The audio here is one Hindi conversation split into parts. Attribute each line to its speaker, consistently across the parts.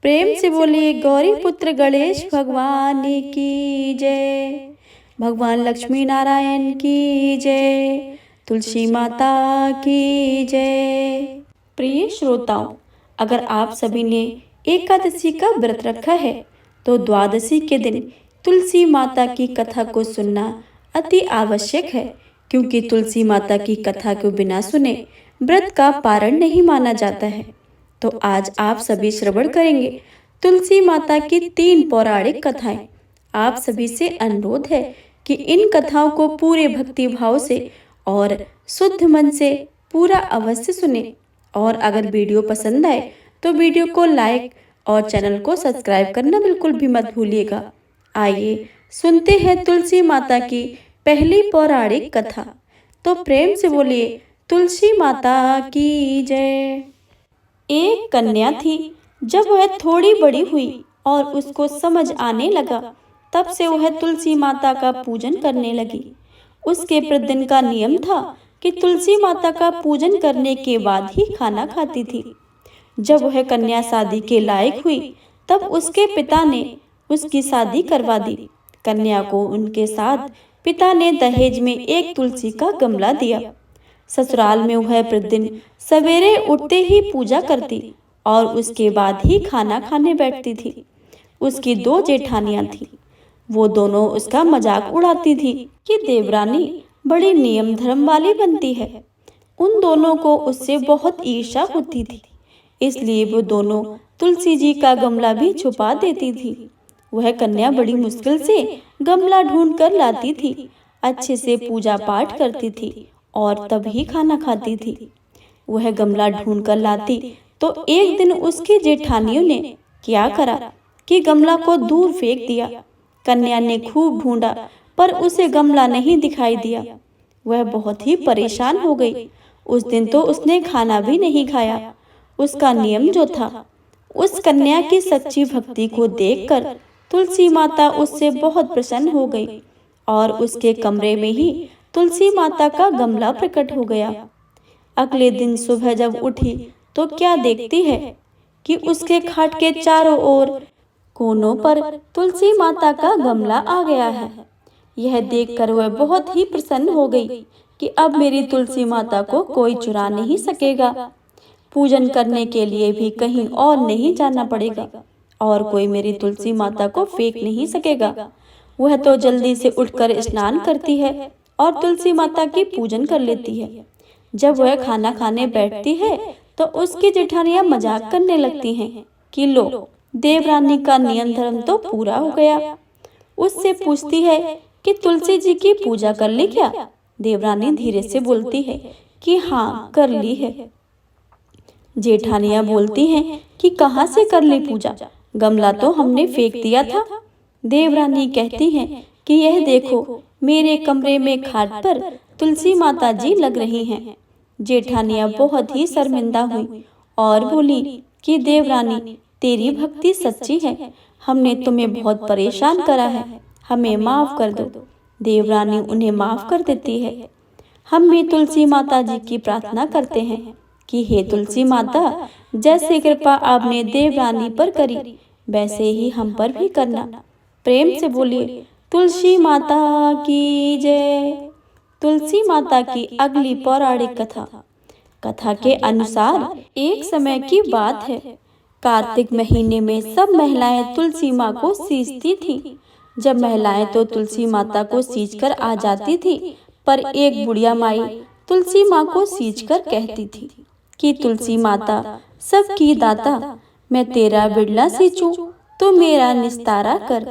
Speaker 1: प्रेम से बोलिए गौरी पुत्र गणेश भगवान की जय। भगवान लक्ष्मी नारायण की जय। तुलसी माता की जय। प्रिय श्रोताओं, अगर आप सभी ने एकादशी का व्रत रखा है तो द्वादशी के दिन तुलसी माता की कथा को सुनना अति आवश्यक है, क्योंकि तुलसी माता की कथा को बिना सुने व्रत का पारण नहीं माना जाता है। तो आज आप सभी श्रवण करेंगे तुलसी माता की 3 पौराणिक कथाएं। आप सभी से अनुरोध है कि इन कथाओं को पूरे भक्ति भाव से और शुद्ध मन से पूरा अवश्य सुने। और अगर वीडियो पसंद आए तो वीडियो को लाइक और चैनल को सब्सक्राइब करना बिल्कुल भी मत भूलिएगा। आइए सुनते हैं तुलसी माता की पहली पौराणिक कथा। तो प्रेम से बोलिए तुलसी माता की जय। एक कन्या थी। जब वह थोड़ी बड़ी हुई और उसको समझ आने लगा, तब से वह तुलसी माता का पूजन करने लगी। उसके प्रतिदिन का नियम था कि तुलसी माता का पूजन करने के बाद ही खाना खाती थी। जब वह कन्या शादी के लायक हुई, तब उसके पिता ने उसकी शादी करवा दी। कन्या को उनके साथ पिता ने दहेज में एक तुलसी का गमला दिया। ससुराल में वह प्रतिदिन सवेरे उठते ही पूजा करती और उसके बाद ही खाना खाने बैठती थी। उसकी 2 जेठानियां थीं। वो दोनों उसका मजाक उड़ाती थी कि देवरानी बड़ी नियम धर्म वाली बनती है। उन दोनों को उससे बहुत ईर्ष्या होती थी, इसलिए वो दोनों तुलसी जी का गमला भी छुपा देती थी। वह कन्या बड़ी मुश्किल से गमला ढूंढ कर लाती थी, अच्छे से पूजा पाठ करती थी और तब ही खाना खाती थी। वह गमला ढूंढ कर लाती तो एक दिन उसकी जेठानियों ने क्या करा कि गमला को दूर फेंक दिया। कन्या ने खूब ढूंढा पर उसे गमला नहीं दिखाई दिया। वह बहुत ही परेशान हो गई। उस दिन तो उसने खाना भी नहीं खाया। उसका नियम जो था, उस कन्या की सच्ची भक्ति को देखकर तुलसी माता उससे बहुत प्रसन्न हो गई और उसके कमरे में ही तुलसी माता का गमला प्रकट हो गया। अगले दिन सुबह जब उठी तो क्या देखती है कि उसके खाट के चारों ओर कोनों पर तुलसी माता का गमला आ गया है। यह देखकर वह बहुत ही प्रसन्न हो गई कि अब मेरी तुलसी माता को कोई चुरा नहीं सकेगा। पूजन करने के लिए भी कहीं और नहीं जाना पड़ेगा और कोई मेरी तुलसी माता को फेंक नहीं सकेगा। वह तो जल्दी से उठकर स्नान करती है और तुलसी माता की पूजन कर लेती है। जब वह खाना खाने बैठती है तो उसकी जेठानियां मजाक करने लगती हैं कि लो, देवरानी का नियम धर्म तो पूरा हो गया। उससे पूछती है कि तुलसी जी की पूजा कर ली क्या? देवरानी धीरे से बोलती है कि हाँ, कर ली है। जेठानियां बोलती हैं कि कहाँ से कर ली पूजा? गमला तो हमने फेंक दिया था। देवरानी कहती हैं कि यह देखो, मेरे कमरे में खाट पर तुलसी माता जी लग रही हैं। जेठानियां बहुत ही शर्मिंदा हुई और बोली कि देवरानी, तेरी भक्ति सच्ची है, हमने तुम्हें बहुत परेशान करा है, हमें माफ कर दो। देवरानी उन्हें माफ कर देती है। हम भी तुलसी माता जी की प्रार्थना करते हैं कि हे तुलसी माता, जैसे कृपा आपने देवरानी पर करी, वैसे ही हम पर भी करना। प्रेम से बोलिए तुलसी माता की जय। तुलसी माता की अगली पौराणिक कथा के अनुसार एक समय की बात है। कार्तिक महीने में सब महिलाएं तुलसी माँ को सींचती थीं। जब महिलाएं तो तुलसी माता को सींचकर आ जाती थी, पर एक बुढ़िया माई तुलसी माँ को सींचकर कहती थी कि तुलसी माता सबकी दाता, मैं तेरा बिड़ला सींचूं तो मेरा निस्तारा कर।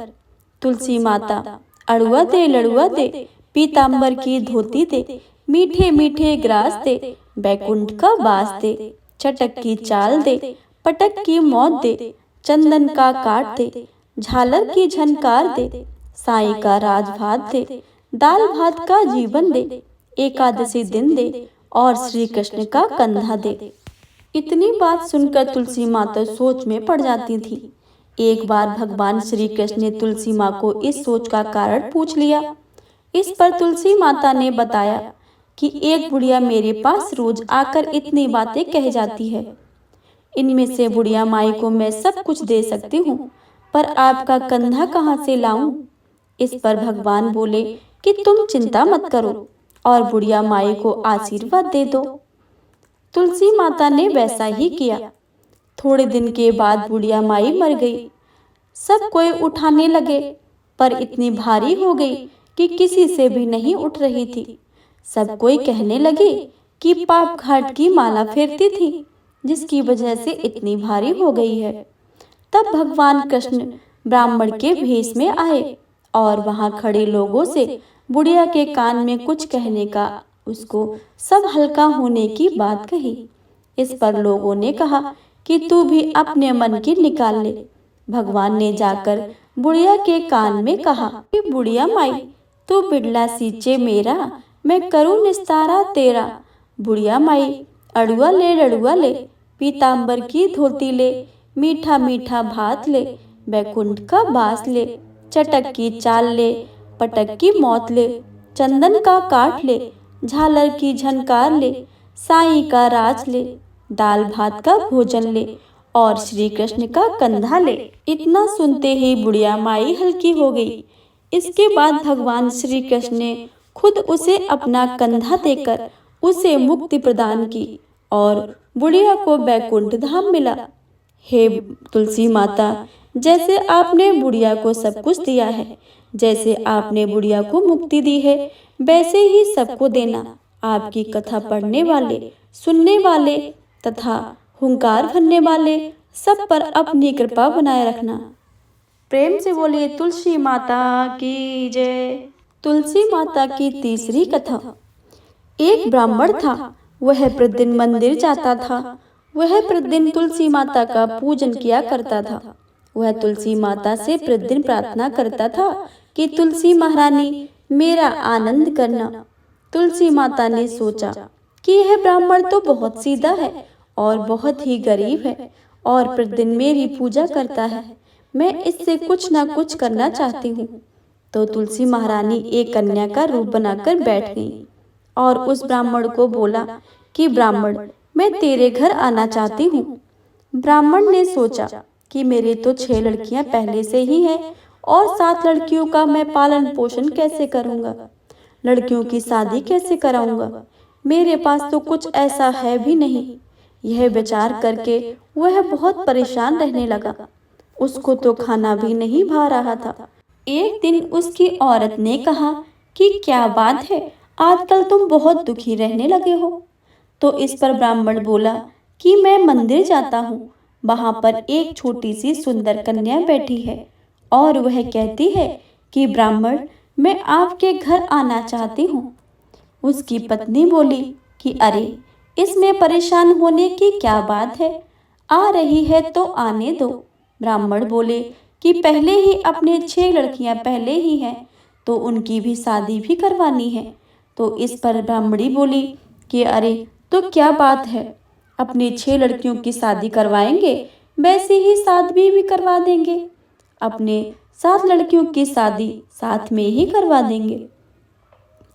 Speaker 1: तुलसी माता अड़ुआ दे, लड़ुआ दे, पीताम्बर की धोती दे, मीठे मीठे ग्रास दे, बैकुंठ का बास दे, चटक की चाल दे, पटक की मौत दे, चंदन का काट दे, झालर की झनकार दे, साई का राजभात दे, दाल भात का जीवन दे, एकादशी दिन दे और श्री कृष्ण का कंधा दे। इतनी बात सुनकर तुलसी माता सोच में पड़ जाती थी। एक बार भगवान श्री कृष्ण ने तुलसी माँ को इस सोच का कारण पूछ लिया। इस पर तुलसी माता ने बताया कि एक बुढ़िया मेरे पास रोज आकर इतनी बातें कह जाती है। इनमें से बुढ़िया माई को मैं सब कुछ दे सकती हूँ, पर आपका कंधा कहाँ से लाऊं? इस पर भगवान बोले कि तुम चिंता मत करो और बुढ़िया माई को आशीर्वाद दे दो। तुलसी माता ने वैसा ही किया। थोड़े दिन के बाद बुढ़िया माई मर गई। सब कोई उठाने लगे, पर इतनी भारी हो गई कि किसी से भी नहीं उठ रही थी। सब कोई कहने लगे कि पाप घाट की माला फेरती थी, जिसकी वजह से इतनी भारी हो गई है। तब भगवान कृष्ण ब्राह्मण के भेष में आए और वहां खड़े लोगों से बुढ़िया के कान में कुछ कहने का, उसको सब हल्का होने की बात कही। इस पर लोगों ने कहा कि तू भी अपने मन की निकाल ले। भगवान ने जाकर बुढ़िया के कान में कहा कि बुढ़िया माई, तू बिड़ला सींचे मेरा, मैं करूँ निस्तारा तेरा। बुढ़िया माई, अड़ुआ ले लड़ुआ ले, पीताम्बर की धोती ले, मीठा मीठा भात ले, बैकुंठ का बास ले, चटक की चाल ले, पटक की मौत ले, चंदन का काठ ले, झालर की झनकार ले, साईं का राज ले, दाल भात का भोजन ले और श्री कृष्ण का कंधा ले। इतना सुनते ही बुढ़िया माई हल्की हो गई। इसके बाद भगवान श्री कृष्ण ने खुद उसे अपना कंधा देकर उसे मुक्ति प्रदान की और बुढ़िया को बैकुंठ धाम मिला। हे तुलसी माता, जैसे आपने बुढ़िया को सब कुछ दिया है, जैसे आपने बुढ़िया को मुक्ति दी है, वैसे ही सबको देना। आपकी कथा पढ़ने वाले, सुनने वाले तथा हुंकार भरने वाले सब पर अपनी कृपा बनाए रखना। प्रेम से बोलिए तुलसी माता की जय। तुलसी माता की तीसरी कथा। एक ब्राह्मण था, वह प्रतिदिन मंदिर जाता था। वह प्रतिदिन तुलसी माता का पूजन किया करता था। वह तुलसी माता से प्रतिदिन प्रार्थना करता था कि तुलसी महारानी, मेरा आनंद करना। तुलसी माता ने सोचा कि यह ब्राह्मण तो बहुत सीधा है और बहुत ही गरीब है और प्रतिदिन मेरी पूजा करता है, मैं इससे कुछ ना कुछ करना चाहती हूँ। तो तुलसी महारानी एक कन्या का रूप बनाकर बैठ गई और उस ब्राह्मण को बोला कि ब्राह्मण, मैं तेरे घर आना चाहती हूँ। ब्राह्मण ने सोचा कि मेरे तो 6 लड़कियां पहले से ही हैं और 7 लड़कियों का मैं पालन पोषण कैसे करूँगा, लड़कियों की शादी कैसे कराऊंगा, मेरे पास तो कुछ ऐसा है भी नहीं। यह विचार करके वह बहुत परेशान रहने लगा। उसको तो खाना भी नहीं भा रहा था। एक दिन उसकी औरत ने कहा कि क्या बात है, आजकल तुम बहुत दुखी रहने लगे हो। तो इस पर ब्राह्मण बोला कि मैं मंदिर जाता हूँ, वहां पर एक छोटी सी सुंदर कन्या बैठी है और वह कहती है कि ब्राह्मण, मैं आपके घर आना चाहती हूँ। उसकी पत्नी बोली कि अरे, इसमें परेशान होने की क्या बात है, आ रही है तो आने दो। ब्राह्मण बोले कि पहले ही अपने 6 लड़कियां पहले ही हैं, तो उनकी भी शादी भी करवानी है। तो इस पर ब्राह्मणी बोली कि अरे, तो क्या बात है, अपनी 6 लड़कियों की शादी करवाएंगे, वैसे ही शादी भी करवा देंगे, अपने 7 लड़कियों की शादी साथ में ही करवा देंगे।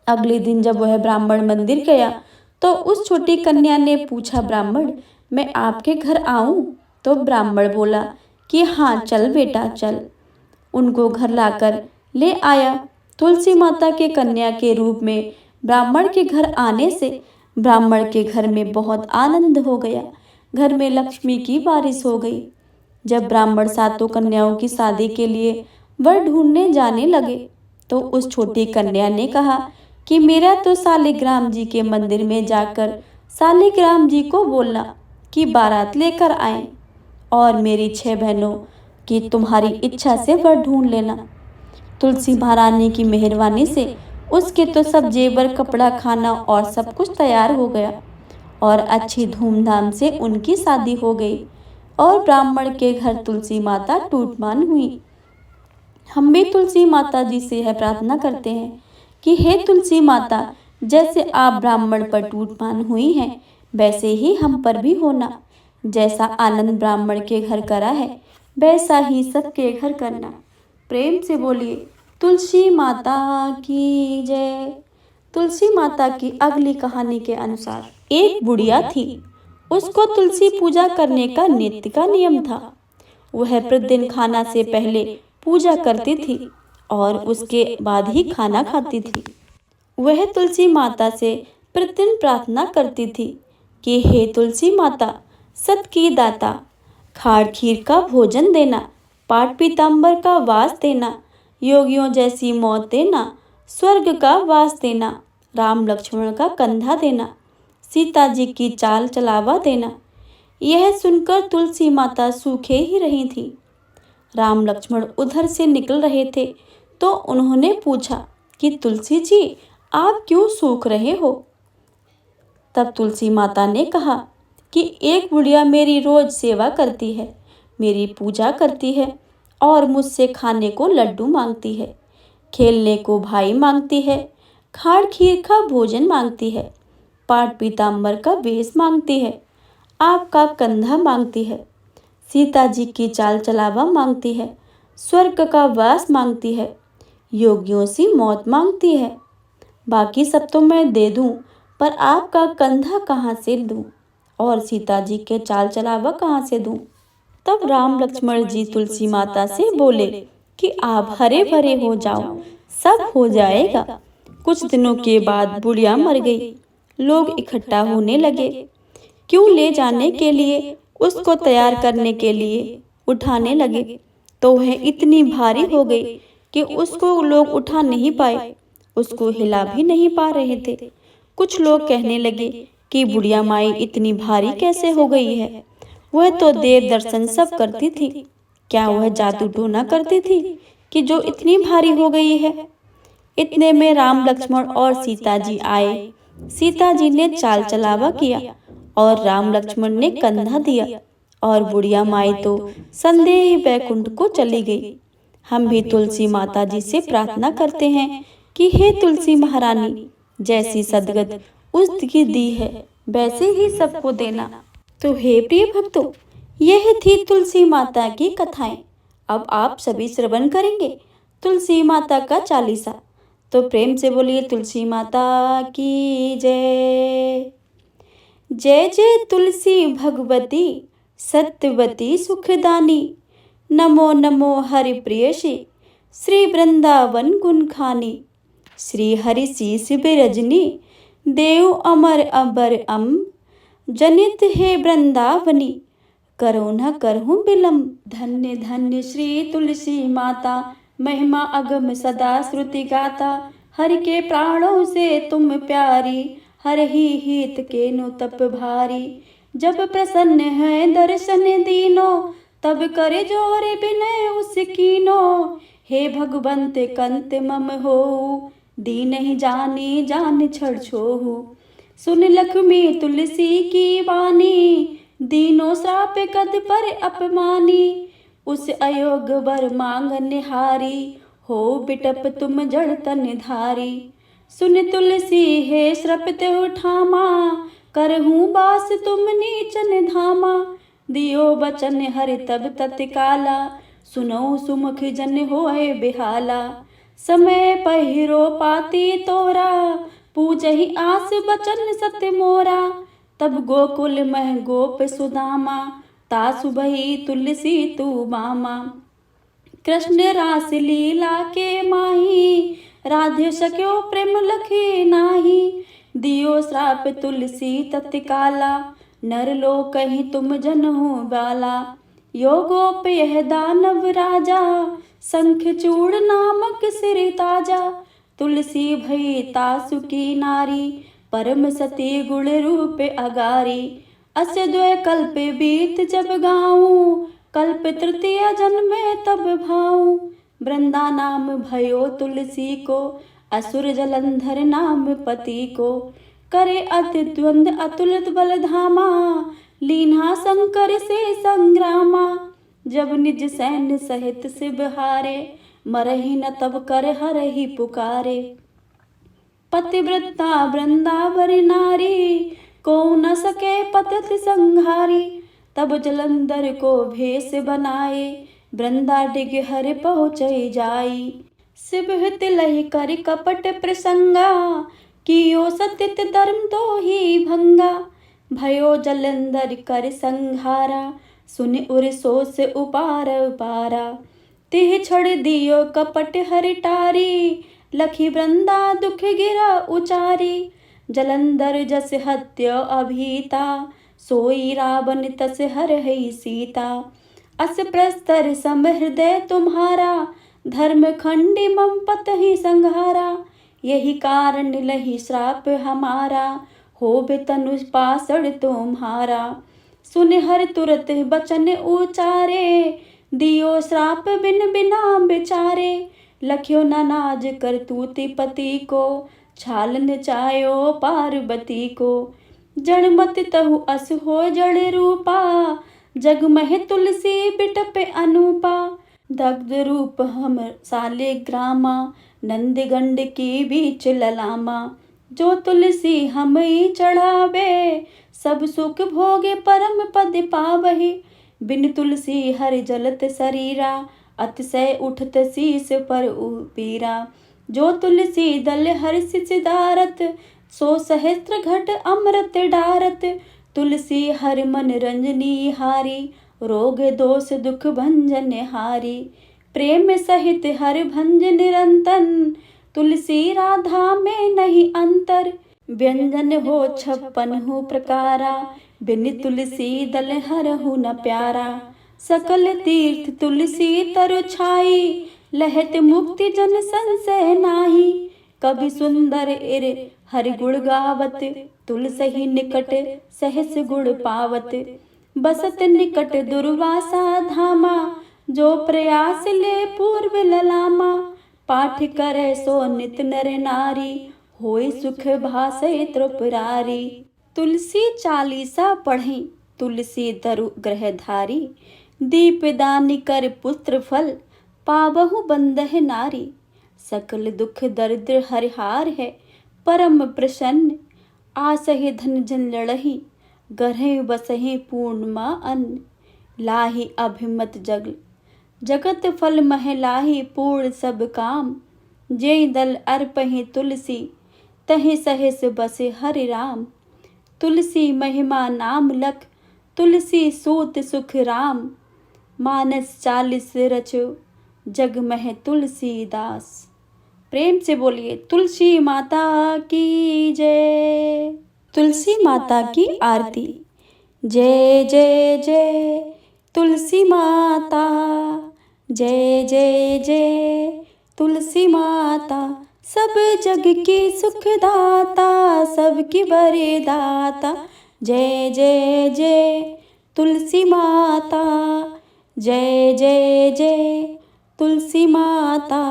Speaker 1: अगले दिन जब वह ब्राह्मण मंदिर गया तो उस छोटी कन्या ने पूछा, ब्राह्मण, मैं आपके घर आऊं? तो ब्राह्मण बोला कि हाँ, चल बेटा चल। उनको घर लाकर ले आया। तुलसी माता के कन्या के रूप में ब्राह्मण के घर आने से ब्राह्मण के घर में बहुत आनंद हो गया। घर में लक्ष्मी की बारिश हो गई। जब ब्राह्मण 7 कन्याओं की शादी के लिए वर ढूंढने जाने लगे तो उस छोटी कन्या ने कहा कि मेरा तो शालिग्राम जी के मंदिर में जाकर शालिग्राम जी को बोलना कि बारात लेकर आए और मेरी 6 बहनों की तुम्हारी इच्छा से वर ढूंढ लेना। तुलसी महारानी की मेहरबानी से उसके तो सब जेवर, कपड़ा, खाना और सब कुछ तैयार हो गया और अच्छी धूमधाम से उनकी शादी हो गई और ब्राह्मण के घर तुलसी माता टूटमान हुई। हम भी तुलसी माता जी से यह प्रार्थना करते हैं कि हे तुलसी माता, जैसे आप ब्राह्मण पर टूटमान हुई हैं, वैसे ही हम पर भी होना। जैसा आनंद ब्राह्मण के घर करा है, वैसा ही सबके घर करना। प्रेम से बोलिए तुलसी माता की जय। तुलसी माता की अगली कहानी के अनुसार, एक बुढ़िया थी। उसको तुलसी पूजा करने का नित्य का नियम था। वह प्रतिदिन खाना से पहले पूजा करती थी और उसके बाद ही खाना खाती थी। वह तुलसी माता से प्रतिदिन प्रार्थना करती थी कि हे तुलसी माता, सत की दाता, खाड़ खीर का भोजन देना, पाठ पीताम्बर का वास देना, योगियों जैसी मौत देना, स्वर्ग का वास देना, राम लक्ष्मण का कंधा देना, सीता जी की चाल चलावा देना। यह सुनकर तुलसी माता सूखे ही रही थी। राम लक्ष्मण उधर से निकल रहे थे तो उन्होंने पूछा कि तुलसी जी, आप क्यों सूख रहे हो? तब तुलसी माता ने कहा कि एक बुढ़िया मेरी रोज सेवा करती है, मेरी पूजा करती है और मुझसे खाने को लड्डू मांगती है, खेलने को भाई मांगती है, खाड़ खीर का भोजन मांगती है, पाठ पीताम्बर का वेश मांगती है, आपका कंधा मांगती है, सीता जी की चाल चलावा मांगती है, स्वर्ग का वास मांगती है, योगियों सी मौत मांगती है। बाकी सब तो मैं दे दूं, पर आपका कंधा कहाँ से दूं और सीता जी के चाल चलावा कहाँ से दूं? तब राम लक्ष्मण जी तुलसी माता से बोले कि आप हरे भरे हो जाओ, सब हो जाएगा। कुछ दिनों के बाद बुढ़िया मर गई। लोग इकट्ठा होने लगे, क्यों ले जाने के लिए, उसको तैयार करने के लिए उठाने लगे, तो वह इतनी भारी हो गई कि उसको लोग उठा नहीं पाए, उसको हिला भी नहीं पा रहे थे। कुछ लोग कहने लगे कि बुढ़िया माई इतनी भारी कैसे हो गई है? वह तो देव दर्शन सब करती थी, क्या वह जादू टोना करती थी कि जो इतनी भारी हो गई है? इतने में राम लक्ष्मण और सीता जी आए। सीता जी ने चाल चलावा किया और राम लक्ष्मण ने कंधा दिया और बुढ़िया माई तो संदेह बैकुंठ को चली गई। हम भी तुलसी माता जी से प्रार्थना करते हैं कि हे तुलसी महारानी, जैसी सदगत उसकी दी है वैसे ही सबको देना। तो हे प्रिय भक्तों, यह थी तुलसी माता की कथाएं। अब आप सभी श्रवण करेंगे तुलसी माता का चालीसा। तो प्रेम से बोलिए तुलसी माता की जय। जय जय तुलसी भगवती सत्यवती सुखदानी, नमो नमो हरि प्रियसी, श्री वृंदावन गुण खानी, श्री हरि शीस बिरजनी, देव अमर अबर जनित हे वृंदावनी, करो न करहूँ विलम्ब। धन्य धन्य श्री तुलसी माता, महिमा अगम सदा श्रुति गाता, हरि के प्राणों से तुम प्यारी, हर ही हित के नु तप भारी। जब प्रसन्न है दर्शन दीनो, तब करे जोर बिनय उसकीनो, हे भगवंत कंत मम हो, दीन ही जानी जान छड़ छोहु। सुन लक्ष्मी तुलसी की वाणी, दीनो श्राप कद पर अपमानी, उस अयोग वर मांग निहारी, हो बिटप तुम जड़ तन धारी। सुन तुलसी हे श्रपत उठामा, करहूँ बास तुम नीचन धामा, दियो बचन हरि तब तत्काला, सुनो सुमुख जन होए बिहाला। समय पहिरो पाती तोरा, पूजहि आस बचन सत्य मोरा, तब गोकुल मह गोप सुदामा, तासु बही तुलसी तू मामा। कृष्ण रास लीला के माही, राधे सक्यो प्रेम लखे नाही, दियो श्राप तुलसी तत्काला, नर लो कहीं तुम जनहु बाला। योगोप यह दानव राजा, शंख चूड़ नामक सिर ताजा, तुलसी भई तासु की नारी, परम सती गुण रूप अगारी। अस द्वय कल्प बीत जब गाऊं, कल्प तृतीय जन्मे तब भाऊं, वृंदा नाम भयो तुलसी को, असुर जलंधर नाम पति को। करे अति द्वंद अतुलित बल धामा, लीन्हा शंकर से संग्रामा। जब निज सैन्य सहित शिव हारे, मरहि न तब कर हरहि पुकारे। पतिव्रता वृंदावन नारी, को न सके पतित संहारी। तब जलंधर को भेष बनाए, वृंदा डिग हर पहुँचई जाई। शिव हित लहि कर कपट प्रसंगा, कियो सतित धर्म तो ही भंगा। भयो जलंधर कर संहारा, सुन उर सोस उपार उपारा। तिह छड़ दियो कपट हर टारी, लखी वृंदा दुख गिरा उचारी। जलंधर जस हत्य अभीता, सोई रावण तस हर है सीता। अस प्रस्तर सम हृदय तुम्हारा, धर्म खंडी मम पत ही संहारा। यही कारण लही श्राप हमारा, होबे तनु पासड़ तुम्हारा। सुन हर तुरत बचन उचारे, दियो श्राप बिन बिना बेचारे। लख्यो नानाज कर तूति पति को, छाल नचायो पार्वती को। जड़ मत तहु अस हो जड़ रूपा, जग मह तुलसी बिटप अनूपा। दग्ध रूप हम साले ग्रामा, नंद गंड की बीच ललामा। जो तुलसी हम चढ़ावे, सब सुख भोगे परम पद पावहि। बिन तुलसी हर जलत शरीरा, अतिशय उठत शीस पर पीरा। जो तुलसी दल हर्ष सिधारत, सो सहस्त्र घट अमृत डारत। तुलसी हर मन रंजनी हारी, रोग दोष दुख भंजन हारी। प्रेम सहित हर भंज निरंतन, तुलसी राधा में नहीं अंतर। व्यंजन हो 56 प्रकारा, बिन तुलसी दल हरहु न प्यारा। सकल तीर्थ तुलसी तरु छाई, लहत मुक्ति जन संशय नाही। कवि सुंदर इर हरि गुण गावत, तुलसी निकट सहस गुण पावत। बसत निकट दुर्वासा धामा, जो प्रयास ले पूर्व ललामा। पाठ करे सो नित नर नारी, होय सुख भासै त्रिपुरारी। तुलसी चालीसा पढ़ी, तुलसी तरु ग्रहधारी। दीपदान कर पुत्र फल, पावहु बंदह नारी। सकल दुख दरिद्र हरिहार है, परम प्रसन्न। आसहि धन जन लड़ही, गरह बसहि पूर्णमा अन्न। लाही अभिमत जगत फल मह लाही पूर्ण सब काम। जेहि दल अर्पहि तुलसी, तहि सहस बसे हरि राम। तुलसी महिमा नाम लख, तुलसी सूत सुख राम। मानस 40 रचो, जग मह तुलसीदास। प्रेम से बोलिए तुलसी माता की जय। तुलसी माता की आरती। जय जय जय तुलसी माता, जय जय जय तुलसी माता। सब जग की सुखदाता, सबकी वरदाता। जय जय जय तुलसी माता, जय जय जय तुलसी माता।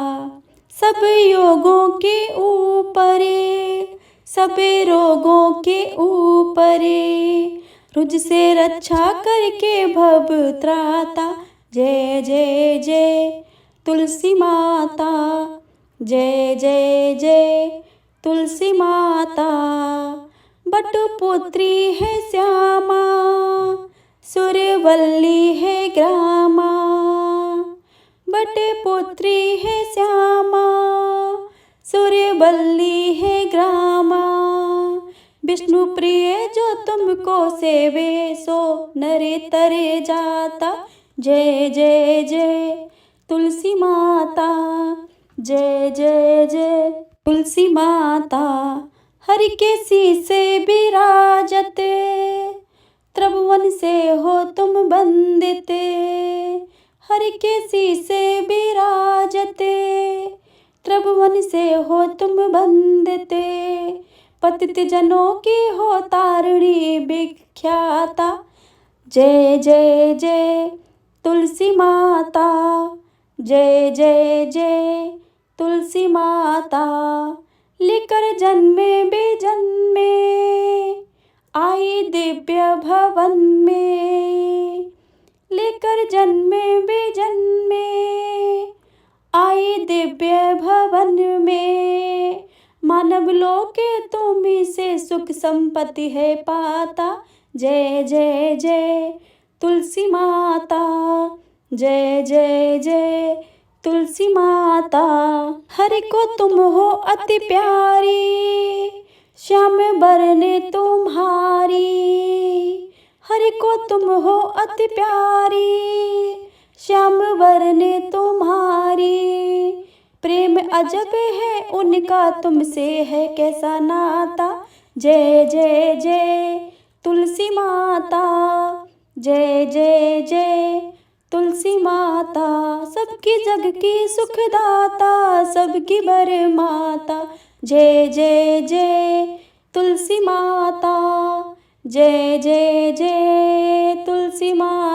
Speaker 1: सब योगों के ऊपरे, सब रोगों के ऊपरे। रुझ से रक्षा करके भव त्राता। जय जय जय तुलसी माता, जय जय जय तुलसी माता। बटपुत्री है श्यामा, सुरवल्ली है ग्रामा। बटपुत्री है श्यामा, सुरवल्ली है ग्रामा। विष्णु प्रिय जो तुमको सेवे, सो नरे तरे जाता। जय जय जय तुलसी माता, जय जय जय तुलसी माता। हरि के शीसे विराजते, त्रिभुवन से हो तुम बंदिते। हरि के शीसे विराजते, त्रिभुवन से हो तुम बंदिते। पतित जनों की हो तारिणी विख्याता। जय जय जय तुलसी माता, जय जय जय तुलसी माता। लेकर जन्मे बेजन्मे, आई दिव्य भवन में। लेकर जन्मे बेजन्मे, आई दिव्य भवन में। मानव लोक तुम्ही से सुख संपत्ति है पाता। जय जय जय तुलसी माता, जय जय जय तुलसी माता। हरि को तुम हो अति प्यारी, श्याम बरने तुम्हारी, हरि को तुम हो अति प्यारी। श्याम बरने तुम्हारी, प्रेम अजब है उनका तुमसे है कैसा नाता। जय जय जय तुलसी माता, जय जय जय तुलसी माता। सबकी जग की सुखदाता, सबकी बर माता। जय जय जय तुलसी माता, जय जय जय तुलसी माता।